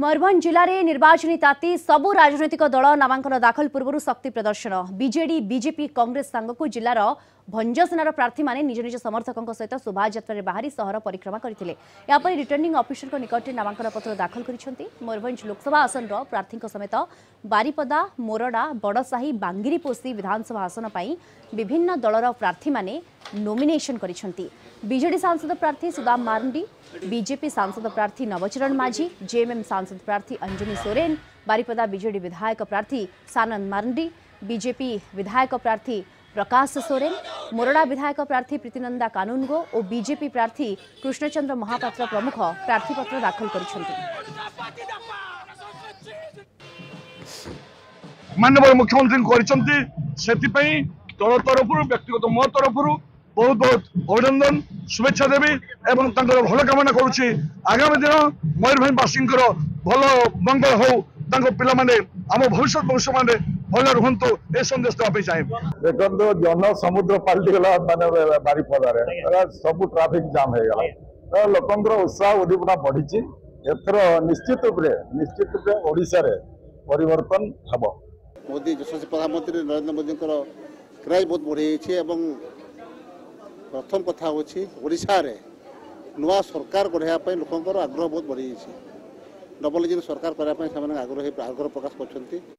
मयूरभंज जिले में निर्वाचन ताती सबु राजनैतिक दल नामांकन दाखल पूर्व शक्ति प्रदर्शन बीजेडी बीजेपी कांग्रेस सांगक जिलार भंजसेनार प्रार्थी माने निज निज समर्थकों सहित शोभायात्रा बाहरी सहर परिक्रमा करते रिटर्निंग ऑफिसर निकट में नामांकन पत्र दाखल कर मयूरभंज लोकसभा आसन प्रार्थी समेत बारिपदा मोरडा बड़साही बांगिरीपोषी विधानसभा आसन पर विभिन्न दलर प्रार्थी माने नोमिनेशन करिसेंती। बीजेडी सांसद प्रार्थी सुदाम मारंडी, बीजेपी सांसद प्रार्थी नवचरण माझी, जेएमएम सांसद प्रार्थी अंजनी सोरेन, बारिपदा बीजेडी विधायक प्रार्थी सानंद मारंडी, बीजेपी विधायक प्रार्थी प्रकाश सोरेन, मोरडा विधायक प्रार्थी प्रीतिनंदा कानूनगो और बीजेपी प्रार्थी कृष्णचंद्र महापात्र प्रमुख प्रार्थीपत्र दाखल करिसेंती। माननीय मुख्यमंत्री दल तरफ व्यक्तिगत मो तरफ बहुत बहुत अभिनंदन शुभेच्छा देवी एवं भल कामना करुच्ची। आगामी दिन मयूरभंजवासी भल मंगल हो पाने आम भविष्य वंश मैंने भल रुहतु ए संदेश देवाई चाहे। देखो जन समुद्र पलटि गला माने बारिपदार सब ट्राफिक जाम हो गला लोकंर उत्साह उद्दीपना बढ़ी एथर निश्चित रूप ओडिशा रे परिवर्तन हम। मोदी यशस्वी प्रधानमंत्री नरेंद्र मोदी क्राइज बहुत बढ़ी प्रथम कथा हूँ ओडिशा रे नुआ सरकार गढ़ाई लोकंर आग्रह बहुत बढ़ी डबल इंजिन सरकार करने आग्रह प्रकाश कर।